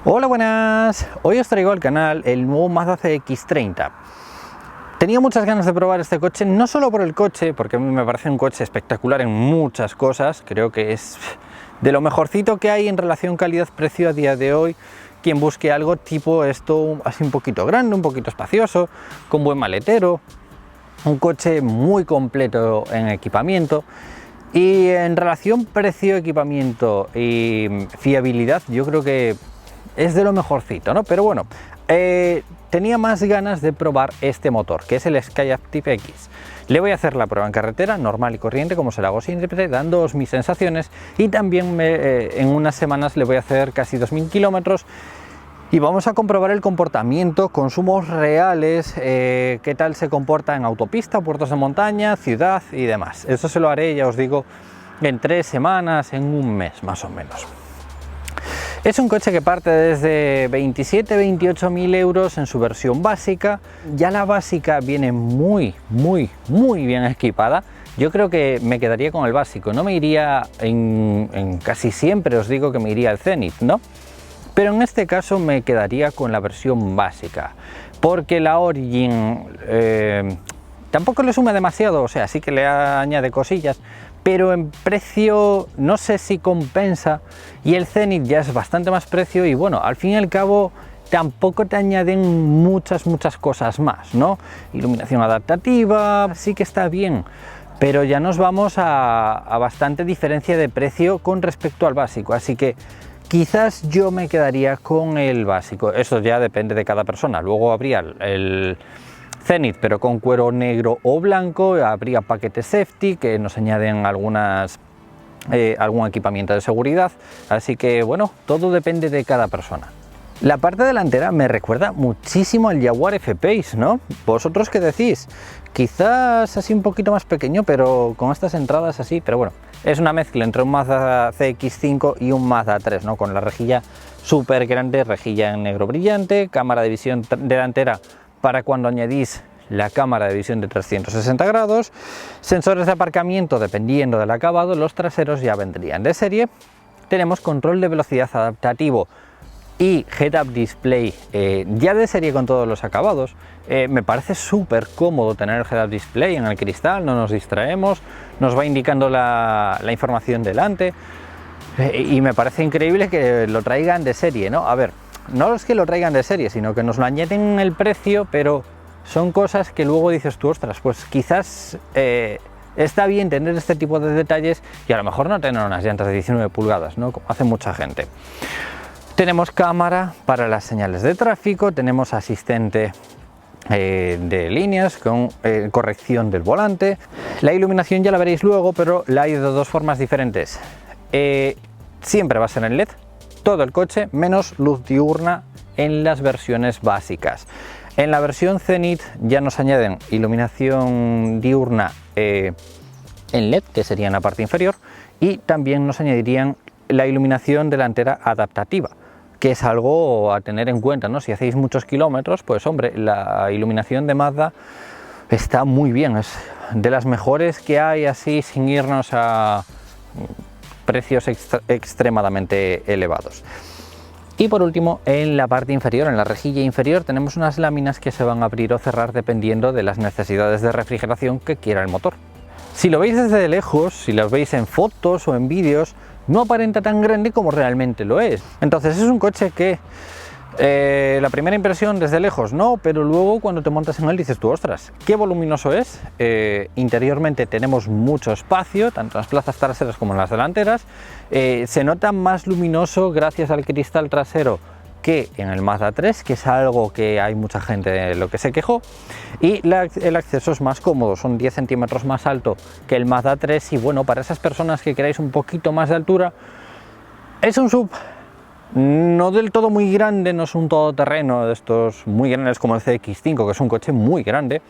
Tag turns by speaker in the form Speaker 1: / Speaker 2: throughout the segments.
Speaker 1: Hola, buenas. Hoy os traigo al canal el nuevo Mazda CX-30. Tenía muchas ganas de probar este coche, no solo por el coche, porque a mí me parece un coche espectacular en muchas cosas. Creo que es de lo mejorcito que hay en relación calidad-precio a día de hoy. Quien busque algo tipo esto, así un poquito grande, un poquito espacioso, con buen maletero, un coche muy completo en equipamiento. Y en relación precio, equipamiento y fiabilidad, yo creo que es de lo mejorcito, ¿no? Pero bueno, tenía más ganas de probar este motor, que es el Skyactiv X. Le voy a hacer la prueba en carretera, normal y corriente, como se la hago siempre, dándoos mis sensaciones, y también en unas semanas le voy a hacer casi 2000 kilómetros y vamos a comprobar el comportamiento, consumos reales, qué tal se comporta en autopista, puertos de montaña, ciudad y demás. Eso se lo haré, ya os digo, en 3 semanas, en un mes más o menos. Es un coche que parte desde 27-28 mil euros en su versión básica. Ya la básica viene muy bien equipada. Yo creo que me quedaría con el básico, no me iría en casi siempre os digo que me iría al Zenith, ¿no? Pero en este caso me quedaría con la versión básica, porque la Origin tampoco le suma demasiado, o sea, sí que le añade cosillas, pero en precio no sé si compensa, y el Zenith ya es bastante más precio y bueno, al fin y al cabo tampoco te añaden muchas cosas más, ¿no? Iluminación adaptativa, sí que está bien, pero ya nos vamos a bastante diferencia de precio con respecto al básico, así que quizás yo me quedaría con el básico. Eso ya depende de cada persona. Luego habría el Zenith, pero con cuero negro o blanco, habría paquetes safety que nos añaden algún equipamiento de seguridad, así que bueno, todo depende de cada persona. La parte delantera me recuerda muchísimo al Jaguar F-Pace, ¿no? ¿Vosotros qué decís? Quizás así un poquito más pequeño, pero con estas entradas así, pero bueno, es una mezcla entre un Mazda CX-5 y un Mazda 3, ¿no? Con la rejilla súper grande, rejilla en negro brillante, cámara de visión delantera para cuando añadís la cámara de visión de 360 grados, sensores de aparcamiento dependiendo del acabado, los traseros ya vendrían de serie, tenemos control de velocidad adaptativo y head-up display ya de serie con todos los acabados. Me parece súper cómodo tener el head-up display en el cristal, no nos distraemos, nos va indicando la información delante, y me parece increíble que lo traigan de serie, ¿no? A ver, no es que lo traigan de serie, sino que nos lo añaden en el precio, pero son cosas que luego dices tú, ostras, pues quizás está bien tener este tipo de detalles y a lo mejor no tener unas llantas de 19 pulgadas, ¿no? Como hace mucha gente. Tenemos cámara para las señales de tráfico, tenemos asistente de líneas con corrección del volante. La iluminación ya la veréis luego, pero la hay de dos formas diferentes. Siempre va a ser en LED, todo el coche, menos luz diurna en las versiones básicas. En la versión Zenith ya nos añaden iluminación diurna en LED, que sería en la parte inferior, y también nos añadirían la iluminación delantera adaptativa, que es algo a tener en cuenta, ¿no? Si hacéis muchos kilómetros, pues hombre, la iluminación de Mazda está muy bien, es de las mejores que hay, así sin irnos a precios extremadamente elevados. Y por último, en la parte inferior, en la rejilla inferior, tenemos unas láminas que se van a abrir o cerrar dependiendo de las necesidades de refrigeración que quiera el motor. Si lo veis desde lejos, si lo veis en fotos o en vídeos, no aparenta tan grande como realmente lo es. Entonces es un coche que la primera impresión desde lejos no, pero luego cuando te montas en él dices tú, ostras, qué voluminoso es. Interiormente tenemos mucho espacio, tanto en las plazas traseras como en las delanteras. Se nota más luminoso gracias al cristal trasero que en el Mazda 3, que es algo que hay mucha gente de lo que se quejó, y el acceso es más cómodo, son 10 centímetros más alto que el Mazda 3, y bueno, para esas personas que queráis un poquito más de altura, es un SUV no del todo muy grande, no es un todoterreno de estos muy grandes como el CX-5, que es un coche muy grande,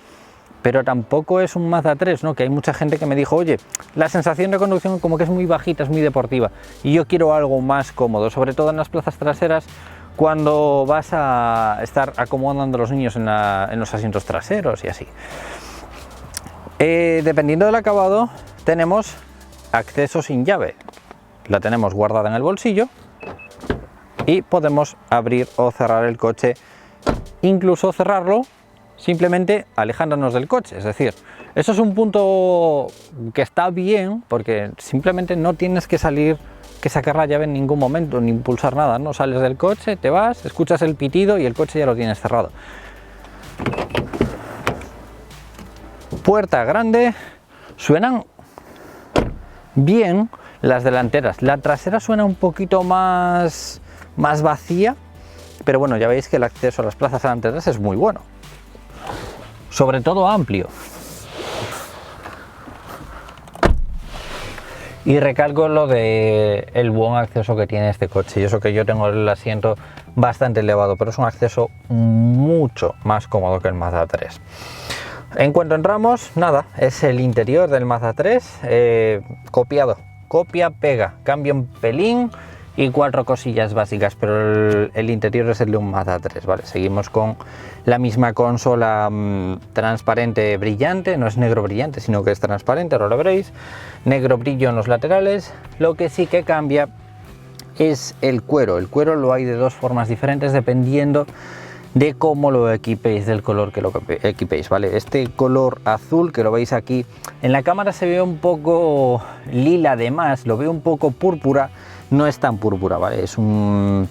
Speaker 1: pero tampoco es un Mazda 3, ¿no? Que hay mucha gente que me dijo, oye, la sensación de conducción como que es muy bajita, es muy deportiva, y yo quiero algo más cómodo, sobre todo en las plazas traseras, cuando vas a estar acomodando a los niños en los asientos traseros y así. Dependiendo del acabado, tenemos acceso sin llave. La tenemos guardada en el bolsillo y podemos abrir o cerrar el coche, incluso cerrarlo simplemente alejándonos del coche. Es decir, eso es un punto que está bien, porque simplemente no tienes que sacar la llave en ningún momento, ni impulsar nada, no sales del coche, te vas, escuchas el pitido y el coche ya lo tienes cerrado. Puerta grande, suenan bien las delanteras, la trasera suena un poquito más vacía, pero bueno, ya veis que el acceso a las plazas delanteras es muy bueno, sobre todo amplio. Y recalco lo de el buen acceso que tiene este coche, y eso que yo tengo el asiento bastante elevado, pero es un acceso mucho más cómodo que el Mazda 3. En cuanto entramos, nada, es el interior del Mazda 3, copiado, copia, pega, cambio un pelín y 4 cosillas básicas, pero el interior es el de un Mazda 3, ¿vale? Seguimos con la misma consola transparente brillante, no es negro brillante, sino que es transparente, ahora lo veréis, negro brillo en los laterales. Lo que sí que cambia es el cuero lo hay de dos formas diferentes dependiendo de cómo lo equipéis, del color que lo equipéis, ¿vale? Este color azul que lo veis aquí, en la cámara se ve un poco lila, además lo veo un poco púrpura, no es tan púrpura, ¿vale? Es una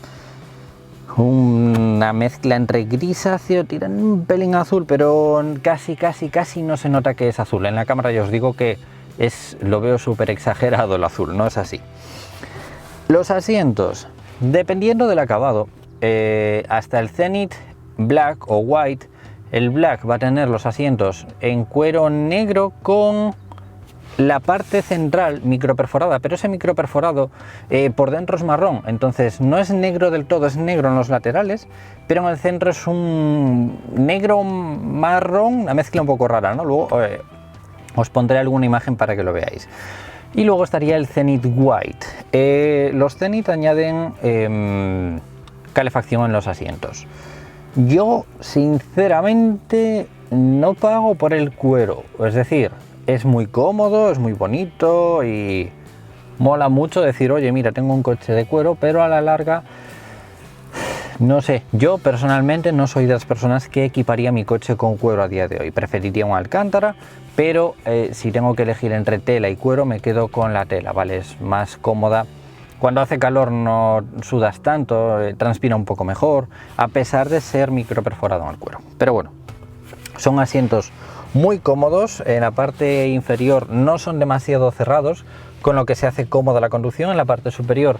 Speaker 1: mezcla entre grisáceo, tiran un pelín azul, pero casi no se nota que es azul. En la cámara ya os digo que lo veo súper exagerado el azul, no es así. Los asientos, dependiendo del acabado, hasta el Zenith Black o White, el Black va a tener los asientos en cuero negro con la parte central microperforada, pero ese microperforado por dentro es marrón, entonces no es negro del todo, es negro en los laterales, pero en el centro es un negro marrón, una mezcla un poco rara, ¿no? Luego os pondré alguna imagen para que lo veáis. Y luego estaría el Zenith White. Los Zenith añaden calefacción en los asientos. Yo sinceramente no pago por el cuero, es decir, es muy cómodo, es muy bonito y mola mucho decir, oye, mira, tengo un coche de cuero, pero a la larga, no sé, yo personalmente no soy de las personas que equiparía mi coche con cuero a día de hoy. Preferiría un Alcántara, pero si tengo que elegir entre tela y cuero, me quedo con la tela, ¿vale? Es más cómoda. Cuando hace calor no sudas tanto, transpira un poco mejor, a pesar de ser microperforado en el cuero. Pero bueno, son asientos muy cómodos, en la parte inferior no son demasiado cerrados, con lo que se hace cómoda la conducción. En la parte superior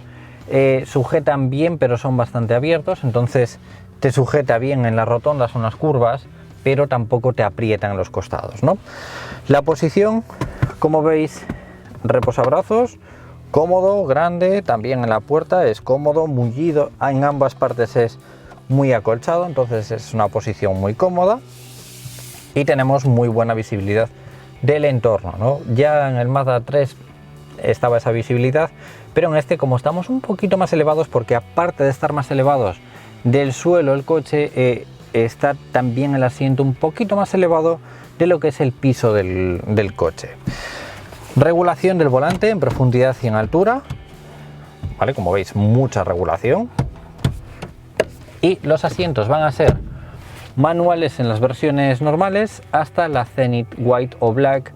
Speaker 1: sujetan bien, pero son bastante abiertos, entonces te sujeta bien en las rotondas o en las curvas, pero tampoco te aprietan en los costados, ¿no? La posición, como veis, reposabrazos, cómodo, grande, también en la puerta es cómodo, mullido, en ambas partes es muy acolchado, entonces es una posición muy cómoda y tenemos muy buena visibilidad del entorno, ¿no? Ya en el Mazda 3 estaba esa visibilidad, pero en este, como estamos un poquito más elevados, porque aparte de estar más elevados del suelo el coche, está también el asiento un poquito más elevado de lo que es el piso del coche. Regulación del volante en profundidad y en altura, ¿vale? Como veis, mucha regulación. Y los asientos van a ser manuales en las versiones normales hasta la Zenith White o Black,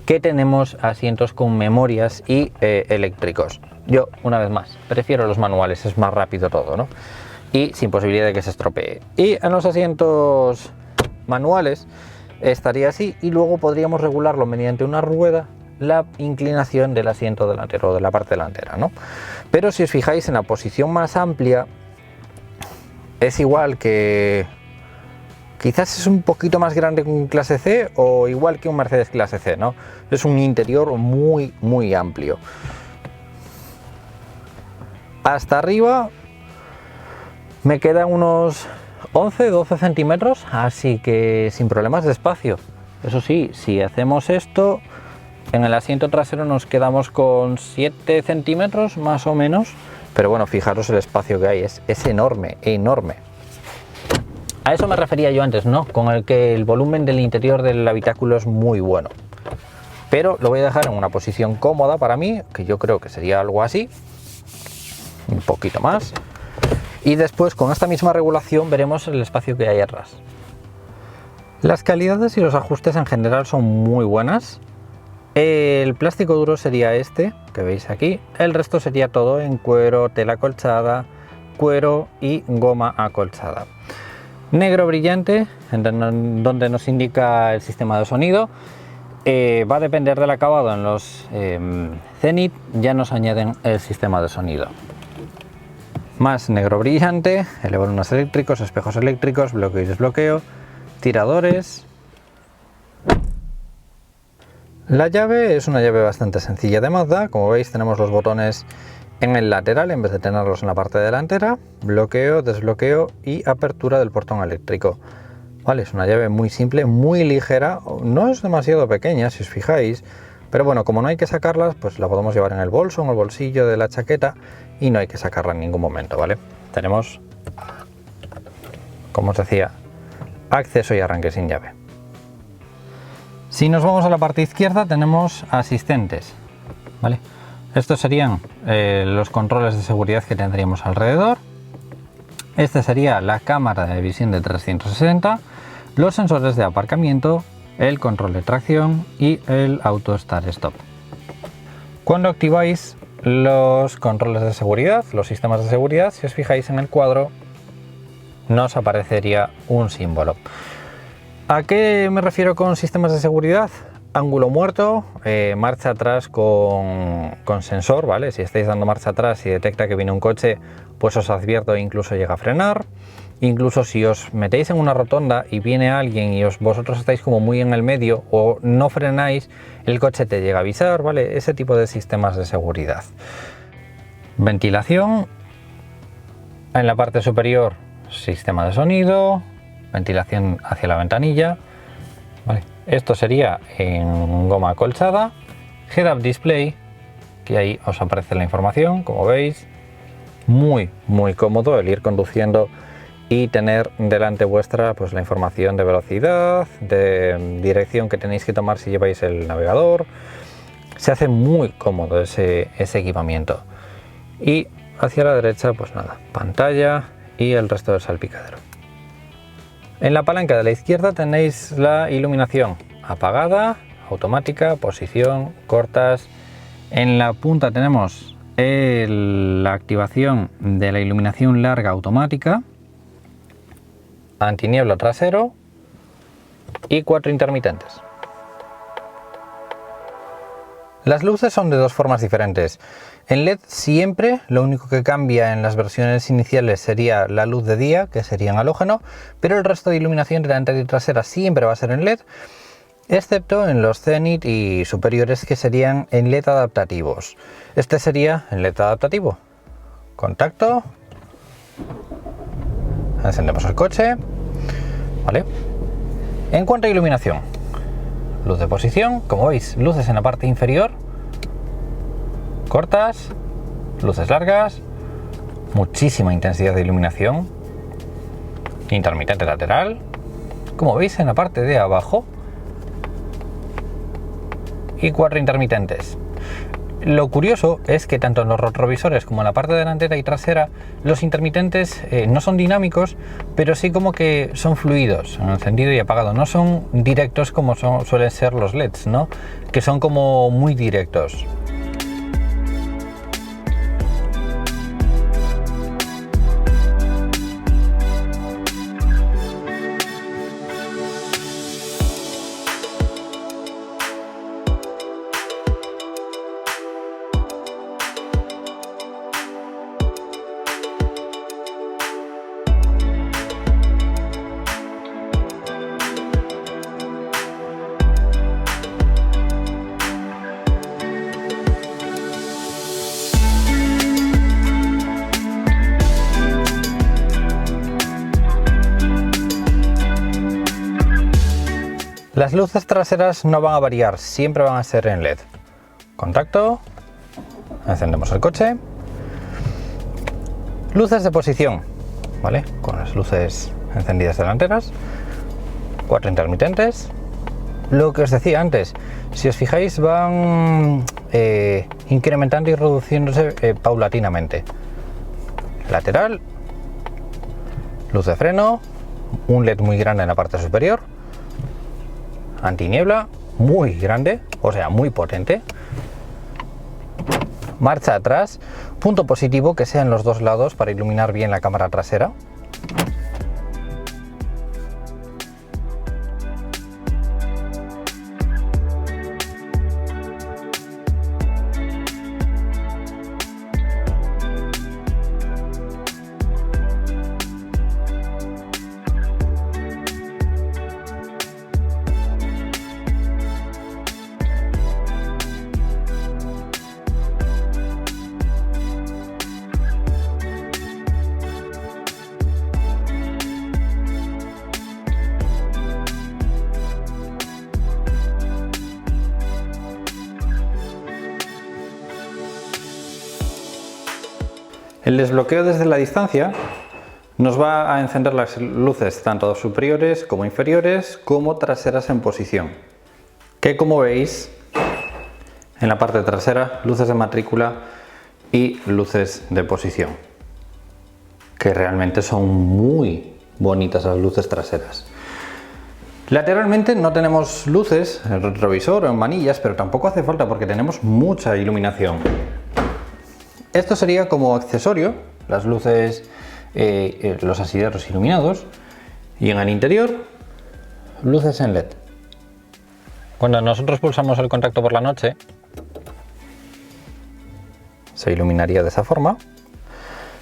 Speaker 1: que tenemos asientos con memorias y eléctricos. Yo, una vez más, prefiero los manuales, es más rápido todo, ¿no? Y sin posibilidad de que se estropee. Y en los asientos manuales estaría así, y luego podríamos regularlo mediante una rueda la inclinación del asiento delantero o de la parte delantera, ¿no? Pero si os fijáis en la posición más amplia, es igual que, quizás es un poquito más grande que un clase C o igual que un Mercedes clase C, ¿no? Es un interior muy amplio. Hasta arriba me quedan unos 11-12 centímetros, así que sin problemas de espacio. Eso sí, si hacemos esto, en el asiento trasero nos quedamos con 7 centímetros más o menos, pero bueno, fijaros el espacio que hay, es enorme, enorme. A eso me refería yo antes, ¿no? Con el que el volumen del interior del habitáculo es muy bueno. Pero lo voy a dejar en una posición cómoda para mí, que yo creo que sería algo así, un poquito más. Y después con esta misma regulación veremos el espacio que hay atrás. Las calidades y los ajustes en general son muy buenas. El plástico duro sería este que veis aquí, el resto sería todo en cuero, tela acolchada, cuero y goma acolchada. Negro brillante, donde nos indica el sistema de sonido. Va a depender del acabado. En los Zenith ya nos añaden el sistema de sonido. Más negro brillante, elevalunas eléctricos, espejos eléctricos, bloqueo y desbloqueo, tiradores. La llave es una llave bastante sencilla de Mazda. Como veis, tenemos los botones en el lateral en vez de tenerlos en la parte delantera. Bloqueo, desbloqueo y apertura del portón eléctrico. Vale, es una llave muy simple, muy ligera, no es demasiado pequeña si os fijáis, pero bueno, como no hay que sacarlas, pues la podemos llevar en el bolso, en el bolsillo de la chaqueta y no hay que sacarla en ningún momento, ¿vale? Tenemos, como os decía, acceso y arranque sin llave. Si nos vamos a la parte izquierda tenemos asistentes, ¿vale? Estos serían los controles de seguridad que tendríamos alrededor. Este sería la cámara de visión de 360, los sensores de aparcamiento, el control de tracción y el auto start stop. Cuando activáis los controles de seguridad, los sistemas de seguridad, si os fijáis en el cuadro, nos aparecería un símbolo. ¿A qué me refiero con sistemas de seguridad? Ángulo muerto, marcha atrás con sensor, ¿vale? Si estáis dando marcha atrás y detecta que viene un coche, pues os advierto e incluso llega a frenar. Incluso si os metéis en una rotonda y viene alguien y vosotros estáis como muy en el medio o no frenáis, el coche te llega a avisar, ¿vale? Ese tipo de sistemas de seguridad. Ventilación. En la parte superior, sistema de sonido, ventilación hacia la ventanilla, ¿vale? Esto sería en goma acolchada. Head-up display, que ahí os aparece la información, como veis. Muy cómodo el ir conduciendo y tener delante vuestra pues la información de velocidad, de dirección que tenéis que tomar si lleváis el navegador. Se hace muy cómodo ese equipamiento. Y hacia la derecha, pues nada, pantalla y el resto del salpicadero. En la palanca de la izquierda tenéis la iluminación apagada, automática, posición, cortas. En la punta tenemos la activación de la iluminación larga automática, antiniebla trasero y 4 intermitentes. Las luces son de dos formas diferentes. En LED siempre lo único que cambia en las versiones iniciales sería la luz de día, que sería en halógeno, pero el resto de iluminación delantera y trasera siempre va a ser en LED, excepto en los Zenith y superiores que serían en LED adaptativos. Este sería en LED adaptativo. Contacto. Encendemos el coche. ¿Vale? En cuanto a iluminación, luz de posición, como veis, luces en la parte inferior, cortas, luces largas, muchísima intensidad de iluminación, intermitente lateral, como veis en la parte de abajo, y 4 intermitentes. Lo curioso es que tanto en los retrovisores como en la parte delantera y trasera los intermitentes no son dinámicos, pero sí como que son fluidos en encendido y apagado, no son directos como suelen ser los LEDs, ¿no? Que son como muy directos. Las luces traseras no van a variar, siempre van a ser en LED. Contacto, encendemos el coche. Luces de posición, ¿vale? Con las luces encendidas delanteras. 4 intermitentes. Lo que os decía antes, si os fijáis van incrementando y reduciéndose paulatinamente. Lateral luz de freno, un LED muy grande en la parte superior, antiniebla muy grande, o sea, muy potente, marcha atrás, punto positivo que sea en los dos lados para iluminar bien la cámara trasera. El desbloqueo desde la distancia nos va a encender las luces tanto superiores como inferiores como traseras en posición, que como veis en la parte trasera, luces de matrícula y luces de posición, que realmente son muy bonitas las luces traseras. Lateralmente no tenemos luces en el retrovisor o en manillas, pero tampoco hace falta porque tenemos mucha iluminación. Esto sería como accesorio, las luces, los asideros iluminados, y en el interior, luces en LED. Cuando nosotros pulsamos el contacto por la noche, se iluminaría de esa forma.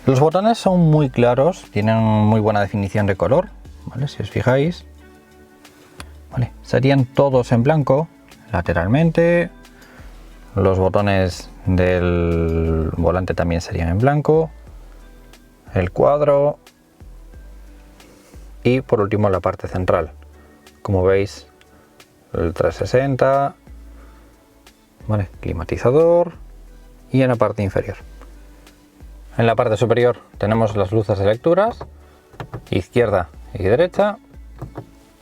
Speaker 1: Los botones son muy claros, tienen muy buena definición de color, ¿vale? Si os fijáis, ¿vale? Serían todos en blanco lateralmente. Los botones del volante también serían en blanco, el cuadro y por último la parte central. Como veis, el 360, ¿vale? Climatizador, y en la parte inferior. En la parte superior tenemos las luces de lecturas, izquierda y derecha,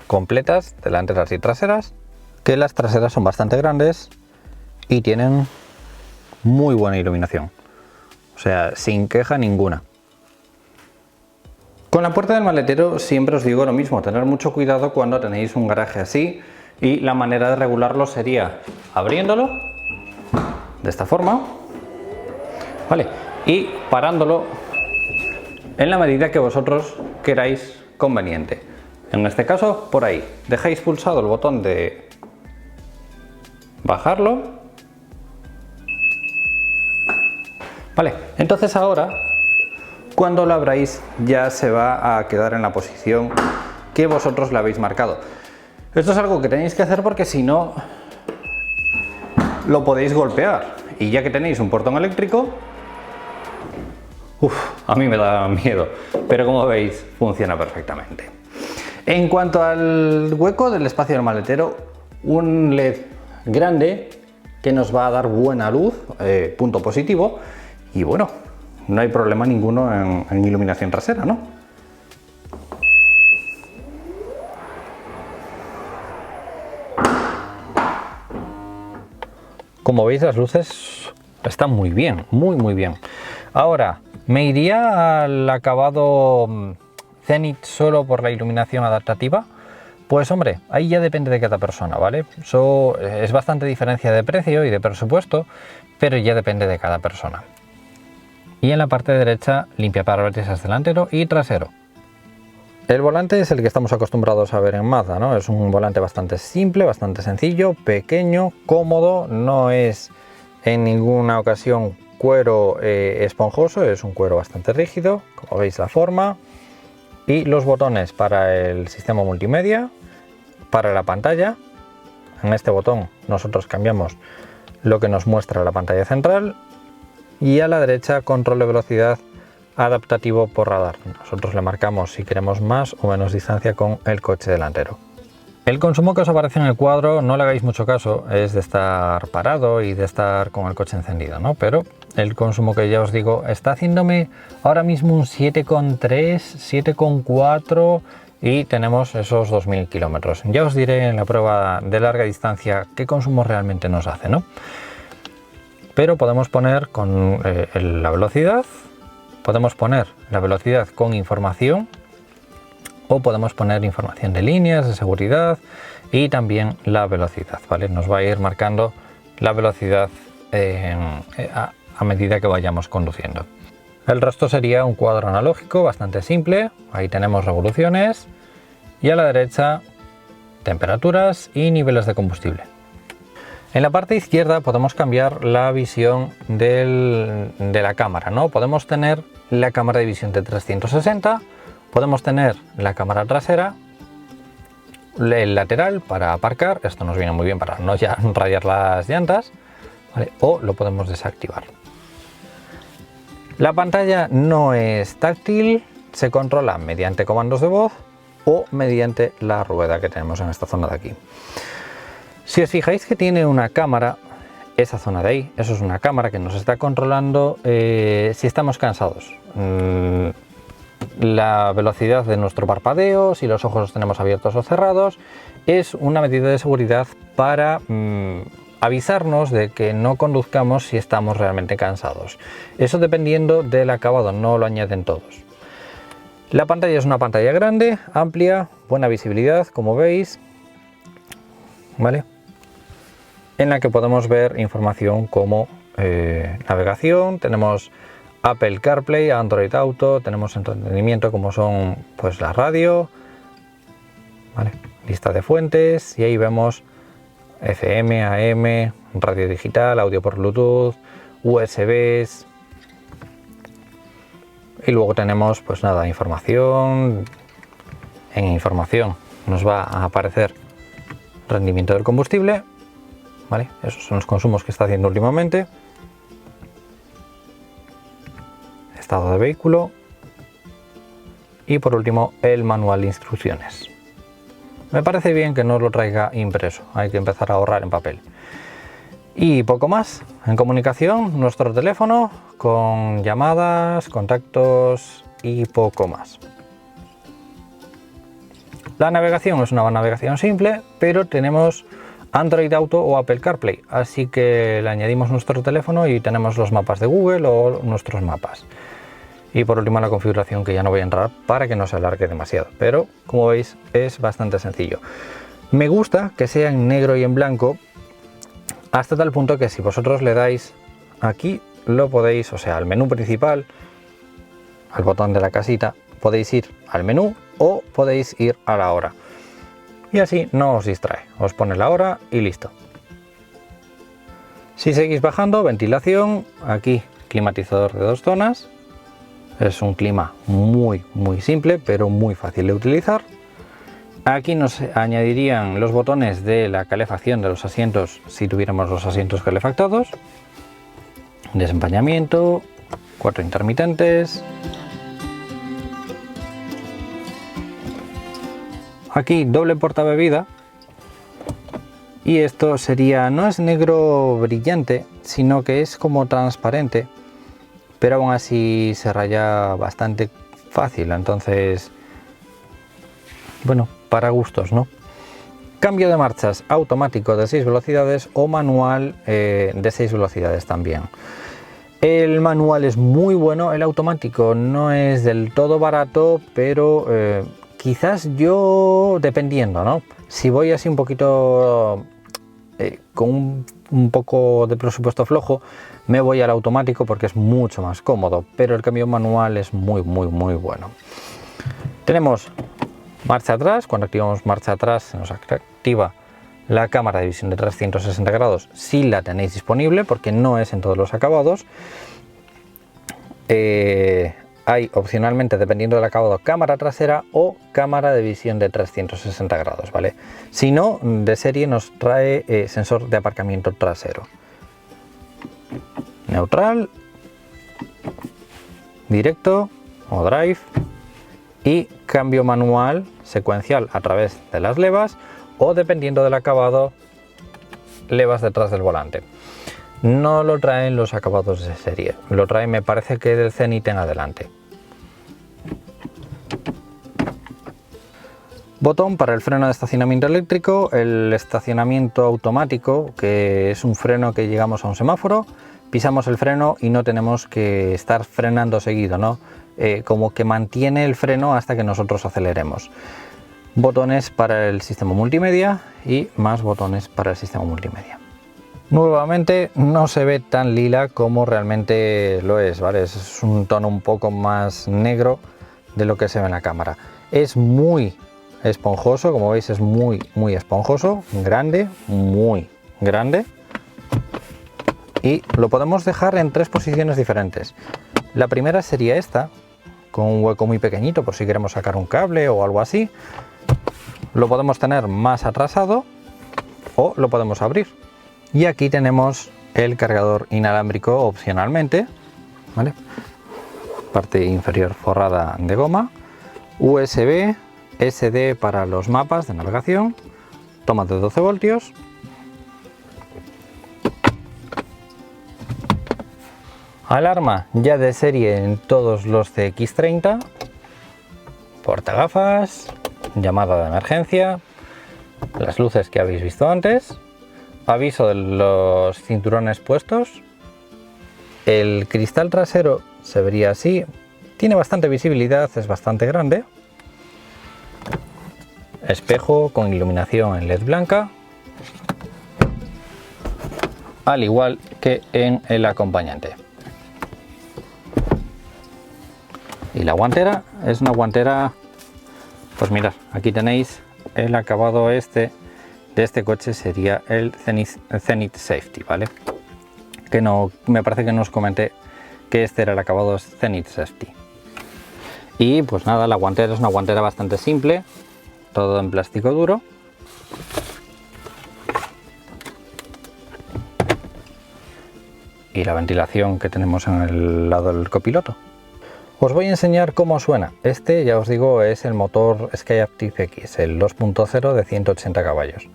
Speaker 1: completas, delanteras y traseras, que las traseras son bastante grandes y tienen muy buena iluminación, o sea, sin queja ninguna. Con la puerta del maletero siempre os digo lo mismo, tener mucho cuidado cuando tenéis un garaje así, y la manera de regularlo sería abriéndolo de esta forma, ¿vale? Y parándolo en la medida que vosotros queráis conveniente. En este caso, por ahí, dejáis pulsado el botón de bajarlo. Vale, entonces ahora cuando lo abráis ya se va a quedar en la posición que vosotros le habéis marcado. Esto es algo que tenéis que hacer porque si no lo podéis golpear, y ya que tenéis un portón eléctrico, a mí me da miedo, pero como veis funciona perfectamente. En cuanto al hueco del espacio del maletero, un LED grande que nos va a dar buena luz, punto positivo. Y bueno, no hay problema ninguno en iluminación trasera, ¿no? Como veis, las luces están muy bien, muy bien. Ahora, ¿me iría al acabado Zenith solo por la iluminación adaptativa? Pues hombre, ahí ya depende de cada persona, ¿vale? Eso es bastante diferencia de precio y de presupuesto, pero ya depende de cada persona. Y en la parte derecha, limpiaparabrisas delantero y trasero. El volante es el que estamos acostumbrados a ver en Mazda, ¿no? Es un volante bastante simple, bastante sencillo, pequeño, cómodo, no es en ninguna ocasión cuero esponjoso, es un cuero bastante rígido, como veis la forma. Y los botones para el sistema multimedia, para la pantalla. En este botón nosotros cambiamos lo que nos muestra la pantalla central. Y a la derecha, control de velocidad adaptativo por radar. Nosotros le marcamos si queremos más o menos distancia con el coche delantero. El consumo que os aparece en el cuadro, no le hagáis mucho caso, es de estar parado y de estar con el coche encendido, ¿no? Pero el consumo que ya os digo está haciéndome ahora mismo un 7,3, 7,4 y tenemos esos 2000 kilómetros. Ya os diré en la prueba de larga distancia qué consumo realmente nos hace, ¿no? Pero podemos poner con la velocidad, podemos poner la velocidad con información, o podemos poner información de líneas, de seguridad y también la velocidad, ¿vale? Nos va a ir marcando la velocidad a medida que vayamos conduciendo. El resto sería un cuadro analógico bastante simple. Ahí tenemos revoluciones y a la derecha temperaturas y niveles de combustible. En la parte izquierda podemos cambiar la visión de la cámara, ¿no? Podemos tener la cámara de visión de 360, podemos tener la cámara trasera, el lateral para aparcar, esto nos viene muy bien para no ya rayar las llantas, ¿vale? O lo podemos desactivar. La pantalla no es táctil, se controla mediante comandos de voz o mediante la rueda que tenemos en esta zona de aquí. Si os fijáis que tiene una cámara, esa zona de ahí, eso es una cámara que nos está controlando si estamos cansados. La velocidad de nuestro parpadeo, si los ojos los tenemos abiertos o cerrados, es una medida de seguridad para avisarnos de que no conduzcamos si estamos realmente cansados. Eso dependiendo del acabado, no lo añaden todos. La pantalla es una pantalla grande, amplia, buena visibilidad, como veis, ¿vale? En la que podemos ver información como navegación, tenemos Apple CarPlay, Android Auto, tenemos entretenimiento como son pues la radio, ¿vale? Lista de fuentes y ahí vemos FM, AM, radio digital, audio por Bluetooth, USBs y luego tenemos pues nada, información. En información nos va a aparecer rendimiento del combustible, ¿vale? Esos son los consumos que está haciendo últimamente, estado de vehículo y por último el manual de instrucciones. Me parece bien que no lo traiga impreso, hay que empezar a ahorrar en papel. Y poco más. En comunicación, nuestro teléfono con llamadas, contactos y poco más. La navegación es una navegación simple, pero tenemos Android Auto o Apple CarPlay, así que le añadimos nuestro teléfono y tenemos los mapas de Google o nuestros mapas. Y por último la configuración, que ya no voy a entrar para que no se alargue demasiado, pero como veis es bastante sencillo. Me gusta que sea en negro y en blanco, hasta tal punto que si vosotros le dais aquí lo podéis, o sea, al menú principal, al botón de la casita, podéis ir al menú o podéis ir a la hora. Y así no os distrae, os pone la hora y listo. Si seguís bajando, ventilación, aquí climatizador de 2 zonas. Es un clima muy simple, pero muy fácil de utilizar. Aquí nos añadirían los botones de la calefacción de los asientos si tuviéramos los asientos calefactados. Desempañamiento, 4 intermitentes. Aquí doble portabebida. Y esto sería, no es negro brillante, sino que es como transparente, pero aún así se raya bastante fácil, entonces, bueno, para gustos, ¿no? Cambio de marchas automático de 6 velocidades o manual de 6 velocidades también. El manual es muy bueno, el automático no es del todo barato, pero quizás yo, dependiendo, ¿no? Si voy así un poquito con un poco de presupuesto flojo, me voy al automático porque es mucho más cómodo, pero el cambio manual es muy bueno. Tenemos marcha atrás, cuando activamos marcha atrás se nos activa la cámara de visión de 360 grados si la tenéis disponible, porque no es en todos los acabados. Hay opcionalmente, dependiendo del acabado, cámara trasera o cámara de visión de 360 grados, ¿vale? Si no, de serie nos trae sensor de aparcamiento trasero. Neutral, directo o drive y cambio manual secuencial a través de las levas o, dependiendo del acabado, levas detrás del volante. No lo traen los acabados de serie, lo trae, me parece que del Zenith en adelante. Botón para el freno de estacionamiento eléctrico, el estacionamiento automático, que es un freno que llegamos a un semáforo, pisamos el freno y no tenemos que estar frenando seguido, ¿no? como que mantiene el freno hasta que nosotros aceleremos. Botones para el sistema multimedia y más botones para el sistema multimedia. Nuevamente no se ve tan lila como realmente lo es, ¿vale? Es un tono un poco más negro de lo que se ve en la cámara. Es muy esponjoso, como veis es muy esponjoso, grande, muy grande. Y lo podemos dejar en 3 posiciones diferentes. La primera sería esta, con un hueco muy pequeñito por si queremos sacar un cable o algo así. Lo podemos tener más atrasado o lo podemos abrir. Y aquí tenemos el cargador inalámbrico opcionalmente, ¿vale? Parte inferior forrada de goma, USB, SD para los mapas de navegación, toma de 12 voltios, alarma ya de serie en todos los CX30, portagafas, llamada de emergencia, las luces que habéis visto antes, aviso de los cinturones puestos. El cristal trasero se vería así, tiene bastante visibilidad, es bastante grande. Espejo con iluminación en LED blanca, al igual que en el acompañante. Y la guantera es una guantera, pues mirad, aquí tenéis el acabado de este coche, sería el Zenith Safety, ¿vale? Que no, me parece que no os comenté que este era el acabado Zenith Safety. Y pues nada, la guantera es una guantera bastante simple, todo en plástico duro. Y la ventilación que tenemos en el lado del copiloto. Os voy a enseñar cómo suena. Este, ya os digo, es el motor Skyactiv X, el 2.0 de 180 caballos.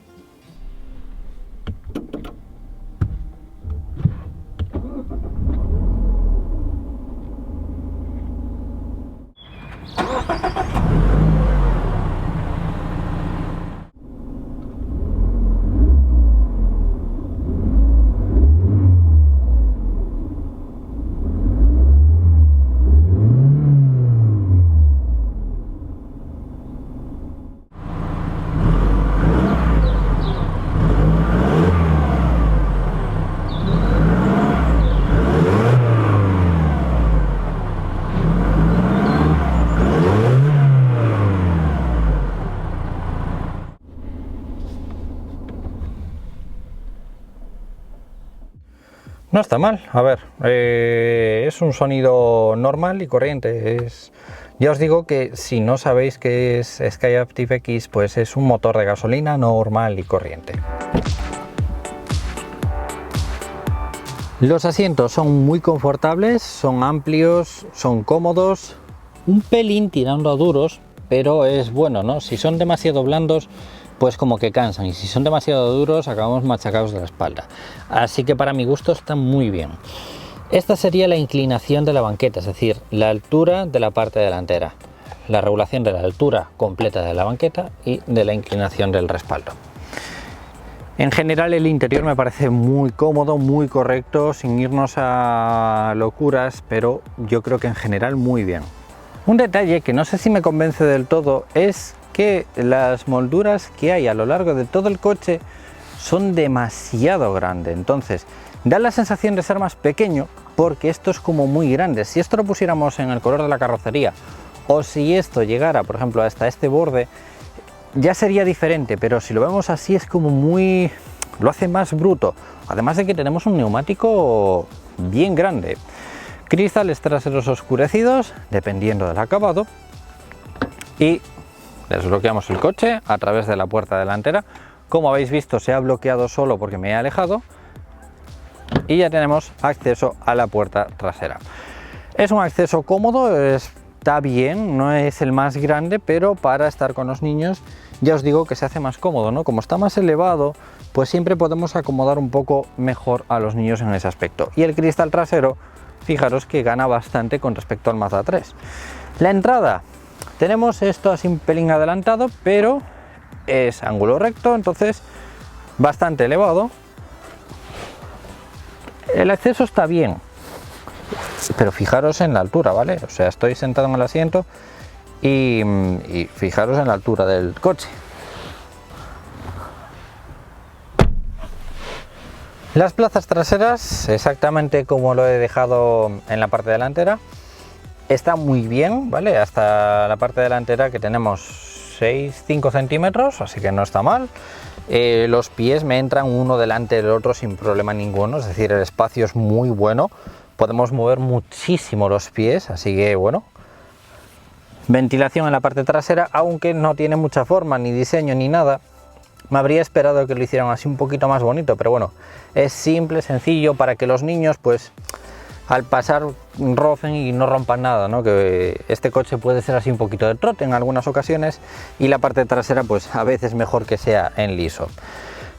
Speaker 1: No está mal, a ver, es un sonido normal y corriente. Ya os digo que si no sabéis qué es Skyactiv X, pues es un motor de gasolina normal y corriente. Los asientos son muy confortables, son amplios, son cómodos, un pelín tirando a duros, pero es bueno, ¿no? Si son demasiado blandos, pues como que cansan, y si son demasiado duros acabamos machacados de la espalda. Así que para mi gusto está muy bien. Esta sería la inclinación de la banqueta, es decir, la altura de la parte delantera, la regulación de la altura completa de la banqueta y de la inclinación del respaldo. En general el interior me parece muy cómodo, muy correcto, sin irnos a locuras, pero yo creo que en general muy bien. Un detalle que no sé si me convence del todo es que las molduras que hay a lo largo de todo el coche son demasiado grandes, entonces da la sensación de ser más pequeño porque esto es como muy grande. Si esto lo pusiéramos en el color de la carrocería o si esto llegara por ejemplo hasta este borde, ya sería diferente, pero si lo vemos así es como muy, lo hace más bruto, además de que tenemos un neumático bien grande. Cristales traseros oscurecidos dependiendo del acabado y desbloqueamos el coche a través de la puerta delantera. Como habéis visto, se ha bloqueado solo porque me he alejado y ya tenemos acceso a la puerta trasera. Es un acceso cómodo, está bien, no es el más grande, pero para estar con los niños ya os digo que se hace más cómodo, ¿no? Como está más elevado, pues siempre podemos acomodar un poco mejor a los niños en ese aspecto. Y el cristal trasero, fijaros que gana bastante con respecto al Mazda 3. La entrada, tenemos esto así un pelín adelantado, pero es ángulo recto, entonces bastante elevado. El acceso está bien, Pero fijaros en la altura, ¿vale? O sea, estoy sentado en el asiento y fijaros en la altura del coche. Las plazas traseras, exactamente como lo he dejado en la parte delantera, está muy bien, ¿vale? Hasta la parte delantera, que tenemos 5 centímetros, así que no está mal. Los pies me entran uno delante del otro sin problema ninguno, es decir, el espacio es muy bueno. Podemos mover muchísimo los pies, así que bueno. Ventilación en la parte trasera, aunque no tiene mucha forma, ni diseño, ni nada. Me habría esperado que lo hicieran así un poquito más bonito, pero bueno, es simple, sencillo, para que los niños, pues, al pasar rocen y no rompan nada, ¿no? Que este coche puede ser así un poquito de trote en algunas ocasiones, y la parte trasera, pues, a veces mejor que sea en liso.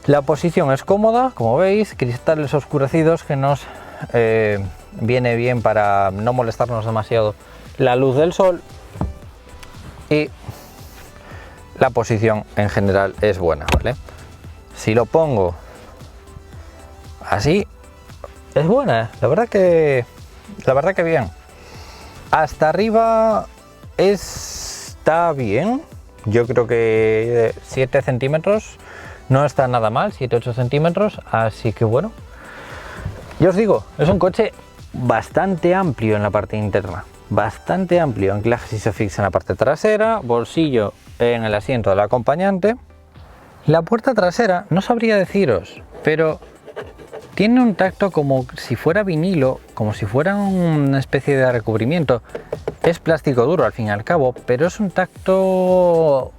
Speaker 1: La posición es cómoda, como veis, cristales oscurecidos que nos viene bien para no molestarnos demasiado la luz del sol, y la posición en general es buena, ¿vale? Si lo pongo así, es buena, la verdad que bien. Hasta arriba está bien, yo creo que 7 centímetros no está nada mal, 7-8 centímetros, así que bueno. Yo os digo, es un coche bastante amplio en la parte interna, bastante amplio, anclaje Isofix en la parte trasera, bolsillo en el asiento del acompañante. La puerta trasera no sabría deciros, pero tiene un tacto como si fuera vinilo, como si fuera una especie de recubrimiento. Es plástico duro al fin y al cabo, pero es un tacto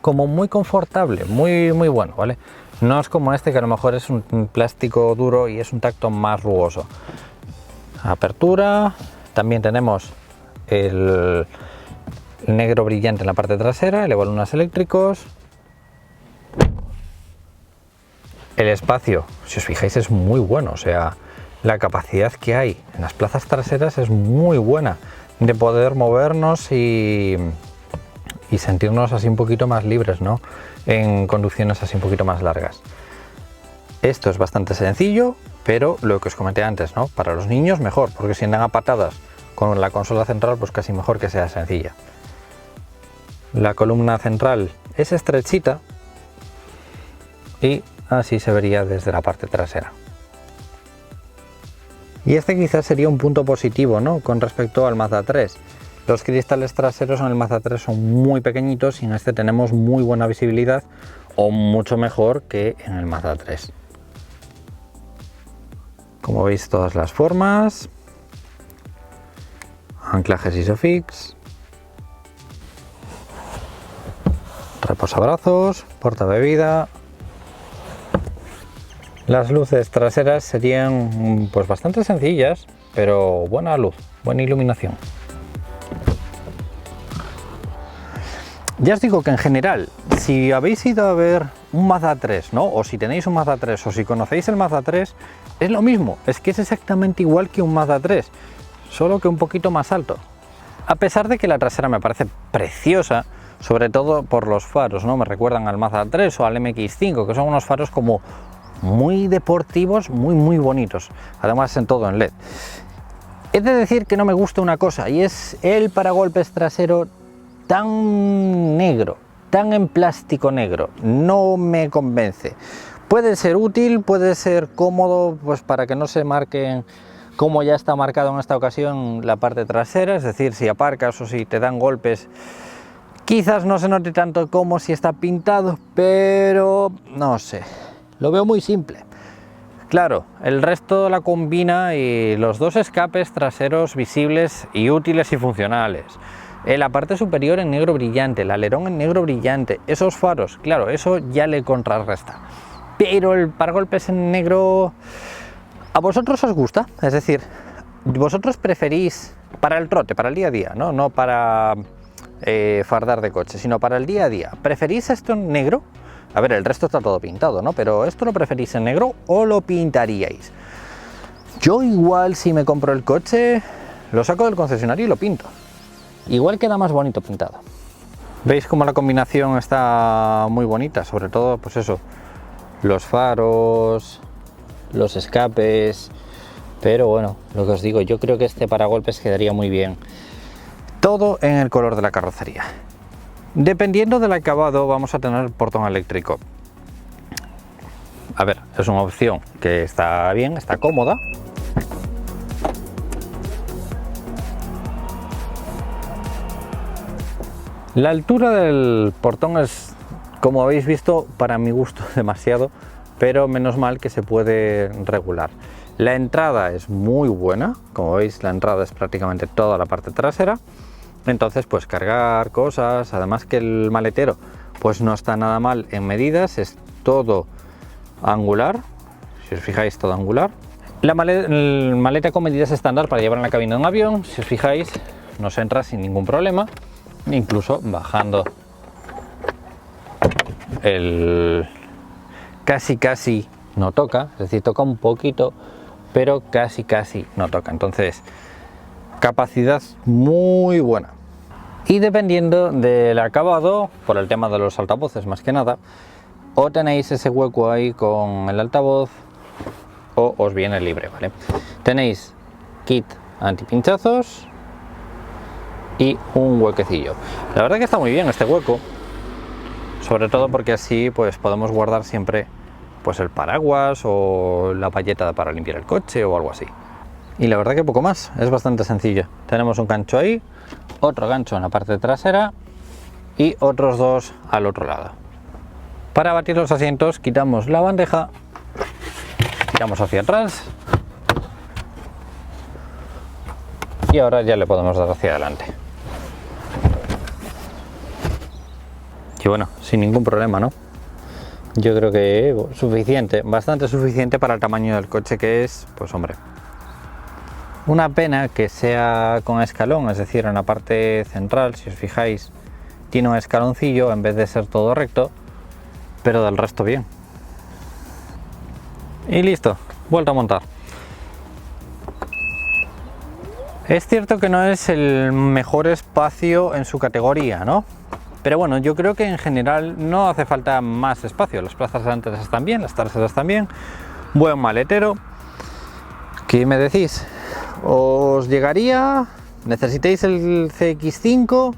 Speaker 1: como muy confortable, muy bueno, ¿vale? No es como este, que a lo mejor es un plástico duro y es un tacto más rugoso. Apertura, también tenemos el negro brillante en la parte trasera, elevalunas eléctricos. El espacio, si os fijáis, es muy bueno, o sea, la capacidad que hay en las plazas traseras es muy buena de poder movernos y sentirnos así un poquito más libres, ¿no? En conducciones así un poquito más largas. Esto es bastante sencillo, pero lo que os comenté antes, ¿no? Para los niños mejor, porque si andan a patadas con la consola central, pues casi mejor que sea sencilla. La columna central es estrechita y así se vería desde la parte trasera. Y este quizás sería un punto positivo, ¿no? Con respecto al Mazda 3. Los cristales traseros en el Mazda 3 son muy pequeñitos y en este tenemos muy buena visibilidad, o mucho mejor que en el Mazda 3. Como veis, todas las formas, anclajes Isofix, reposabrazos, portabebida. Las luces traseras serían pues bastante sencillas, pero buena luz, buena iluminación. Ya os digo que en general, si habéis ido a ver un Mazda 3, ¿no? O si tenéis un Mazda 3 o si conocéis el Mazda 3, es lo mismo, es que es exactamente igual que un Mazda 3, solo que un poquito más alto. A pesar de que la trasera me parece preciosa, sobre todo por los faros, ¿no? Me recuerdan al Mazda 3 o al MX5, que son unos faros como muy deportivos, muy bonitos, además en todo en LED. He de decir que no me gusta una cosa, y es el paragolpes trasero tan negro, tan en plástico negro. No me convence. Puede ser útil, puede ser cómodo, pues para que no se marquen como ya está marcado en esta ocasión la parte trasera, es decir, si aparcas o si te dan golpes, quizás no se note tanto como si está pintado, pero no sé, lo veo muy simple. Claro, el resto la combina, y los dos escapes traseros visibles y útiles y funcionales. La parte superior en negro brillante, el alerón en negro brillante, esos faros, claro, eso ya le contrarresta. Pero el paragolpes en negro, ¿a vosotros os gusta? Es decir, ¿vosotros preferís para el trote, para el día a día, no para fardar de coche, sino para el día a día? ¿Preferís esto en negro? A ver, el resto está todo pintado, ¿no? Pero ¿esto lo preferís en negro o lo pintaríais? Yo igual, si me compro el coche, lo saco del concesionario y lo pinto. Igual queda más bonito pintado. ¿Veis cómo la combinación está muy bonita? Sobre todo, pues eso, los faros, los escapes, Pero bueno, lo que os digo, yo creo que este paragolpes quedaría muy bien. Todo en el color de la carrocería. Dependiendo del acabado vamos a tener portón eléctrico. A ver, es una opción que está bien, está cómoda. La altura del portón es, como habéis visto, para mi gusto demasiado, pero menos mal que se puede regular. La entrada es muy buena, como veis la entrada es prácticamente toda la parte trasera, entonces pues cargar cosas, además que el maletero pues no está nada mal en medidas, es todo angular, si os fijáis todo angular. La maleta con medidas estándar para llevar en la cabina de un avión, si os fijáis nos entra sin ningún problema, incluso bajando el casi no toca, es decir, toca un poquito, pero casi no toca. Entonces, capacidad muy buena. Y dependiendo del acabado, por el tema de los altavoces más que nada, o tenéis ese hueco ahí con el altavoz o os viene libre, ¿vale? Tenéis kit antipinchazos y un huequecillo. La verdad que está muy bien este hueco, sobre todo porque así pues podemos guardar siempre pues el paraguas o la payeta para limpiar el coche o algo así. Y la verdad que poco más, es bastante sencillo. Tenemos un gancho ahí, otro gancho en la parte trasera y otros dos al otro lado. Para batir los asientos quitamos la bandeja, tiramos hacia atrás y ahora ya le podemos dar hacia adelante. Y bueno, sin ningún problema, ¿no? Yo creo que suficiente, bastante suficiente para el tamaño del coche que es, pues hombre. Una pena que sea con escalón, es decir, en la parte central, si os fijáis, tiene un escaloncillo en vez de ser todo recto, pero del resto bien. Y listo, vuelto a montar. Es cierto que no es el mejor espacio en su categoría, ¿no? Pero bueno, yo creo que en general no hace falta más espacio. Las plazas delanteras están bien, las traseras están bien. Buen maletero. ¿Qué me decís? ¿Os llegaría? ¿Necesitáis el CX5?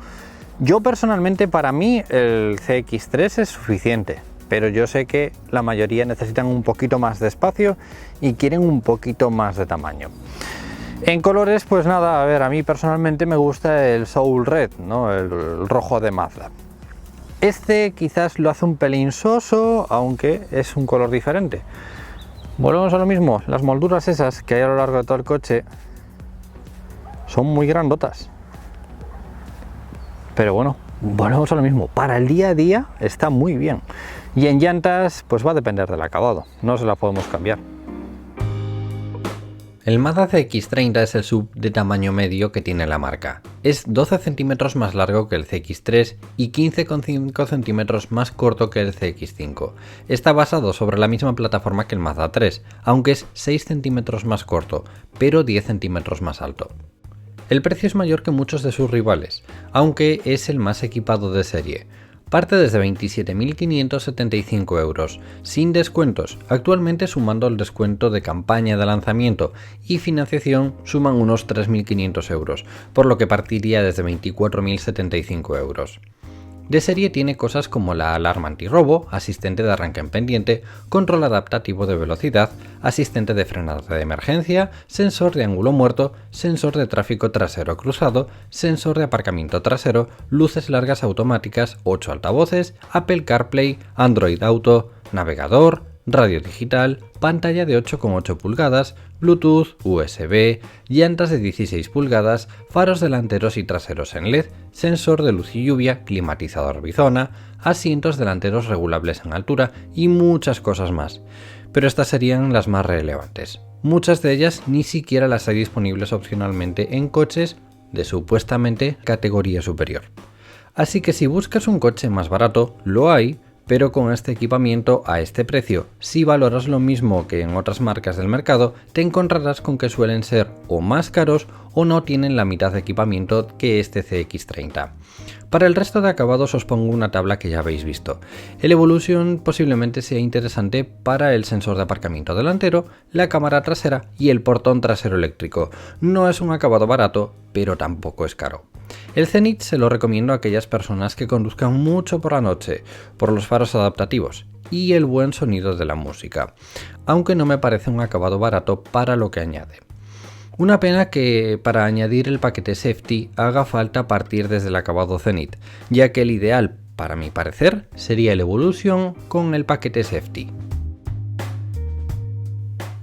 Speaker 1: Yo personalmente, para mí el CX3 es suficiente, pero yo sé que la mayoría necesitan un poquito más de espacio y quieren un poquito más de tamaño. En colores, pues nada, a ver, a mí personalmente me gusta el Soul Red, ¿no? El rojo de Mazda. Este quizás lo hace un pelín soso, aunque es un color diferente. Volvemos a lo mismo, las molduras esas que hay a lo largo de todo el coche son muy grandotas. Pero bueno, volvemos a lo mismo, para el día a día está muy bien. Y en llantas, pues va a depender del acabado, no se las podemos cambiar. El Mazda CX-30 es el SUV de tamaño medio que tiene la marca. Es 12 centímetros más largo que el CX-3 y 15,5 centímetros más corto que el CX-5. Está basado sobre la misma plataforma que el Mazda 3, aunque es 6 centímetros más corto, pero 10 centímetros más alto. El precio es mayor que muchos de sus rivales, aunque es el más equipado de serie. Parte desde 27.575 euros, sin descuentos, actualmente sumando el descuento de campaña de lanzamiento y financiación suman unos 3.500 euros, por lo que partiría desde 24.075 euros. De serie tiene cosas como la alarma antirrobo, asistente de arranque en pendiente, control adaptativo de velocidad, asistente de frenado de emergencia, sensor de ángulo muerto, sensor de tráfico trasero cruzado, sensor de aparcamiento trasero, luces largas automáticas, 8 altavoces, Apple CarPlay, Android Auto, navegador, radio digital, pantalla de 8,8 pulgadas, Bluetooth, USB, llantas de 16 pulgadas, faros delanteros y traseros en LED, sensor de luz y lluvia, climatizador bizona, asientos delanteros regulables en altura y muchas cosas más. Pero estas serían las más relevantes. Muchas de ellas ni siquiera las hay disponibles opcionalmente en coches de supuestamente categoría superior. Así que si buscas un coche más barato, lo hay, pero con este equipamiento a este precio. Si valoras lo mismo que en otras marcas del mercado, te encontrarás con que suelen ser o más caros o no tienen la mitad de equipamiento que este CX30. Para el resto de acabados os pongo una tabla que ya habéis visto. El Evolution posiblemente sea interesante para el sensor de aparcamiento delantero, la cámara trasera y el portón trasero eléctrico. No es un acabado barato, pero tampoco es caro. El Zenith se lo recomiendo a aquellas personas que conduzcan mucho por la noche, por los faros adaptativos y el buen sonido de la música, aunque no me parece un acabado barato para lo que añade. Una pena que para añadir el paquete Safety haga falta partir desde el acabado Zenith, ya que el ideal, para mi parecer, sería el Evolution con el paquete Safety.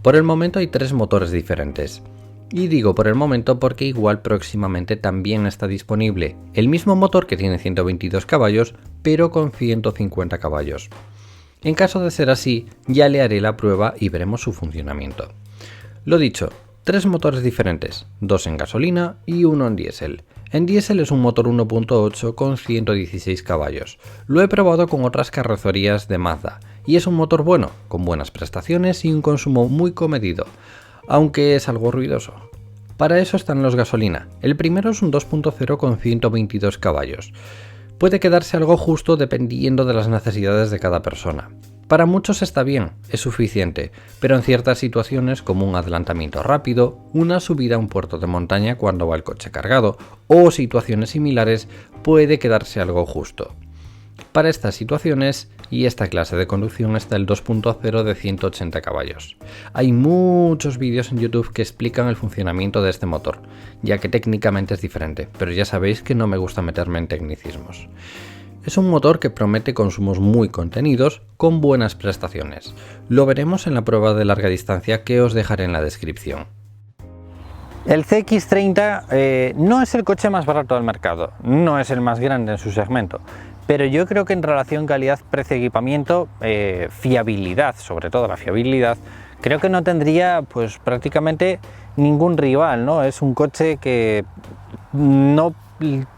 Speaker 1: Por el momento hay 3 motores diferentes. Y digo por el momento porque igual próximamente también está disponible el mismo motor que tiene 122 caballos, pero con 150 caballos. En caso de ser así, ya le haré la prueba y veremos su funcionamiento. Lo dicho, 3 motores diferentes, 2 en gasolina y 1 en diésel. En diésel es un motor 1.8 con 116 caballos. Lo he probado con otras carrocerías de Mazda y es un motor bueno, con buenas prestaciones y un consumo muy comedido, aunque es algo ruidoso. Para eso están los gasolina. El primero es un 2.0 con 122 caballos. Puede quedarse algo justo dependiendo de las necesidades de cada persona. Para muchos está bien, es suficiente, pero en ciertas situaciones como un adelantamiento rápido, una subida a un puerto de montaña cuando va el coche cargado o situaciones similares puede quedarse algo justo. Para estas situaciones y esta clase de conducción está el 2.0 de 180 caballos. Hay muchos vídeos en YouTube que explican el funcionamiento de este motor, ya que técnicamente es diferente, pero ya sabéis que no me gusta meterme en tecnicismos. Es un motor que promete consumos muy contenidos con buenas prestaciones. Lo veremos en la prueba de larga distancia que os dejaré en la descripción. El CX30 no es el coche más barato del mercado, no es el más grande en su segmento, pero yo creo que en relación calidad, precio, equipamiento, fiabilidad, sobre todo la fiabilidad, creo que no tendría pues prácticamente ningún rival, ¿no? Es un coche que no,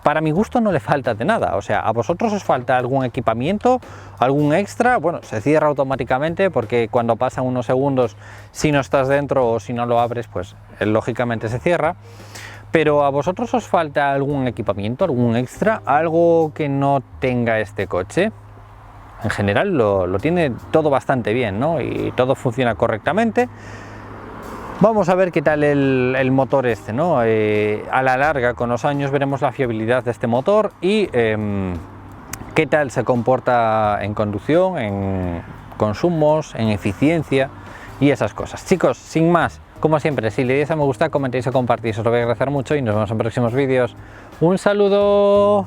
Speaker 1: para mi gusto no le falta de nada. O sea, ¿a vosotros os falta algún equipamiento, algún extra? Bueno, se cierra automáticamente porque cuando pasan unos segundos, si no estás dentro o si no lo abres, pues lógicamente se cierra. Pero ¿a vosotros os falta algún equipamiento, algún extra, algo que no tenga este coche? En general lo tiene todo bastante bien, ¿no? Y todo funciona correctamente. Vamos a ver qué tal el motor este, ¿no? A la larga, con los años, veremos la fiabilidad de este motor y qué tal se comporta en conducción, en consumos, en eficiencia y esas cosas. Chicos, sin más, como siempre, si le dais a me gusta, comentéis o compartís, os lo voy a agradecer mucho y nos vemos en próximos vídeos. ¡Un saludo!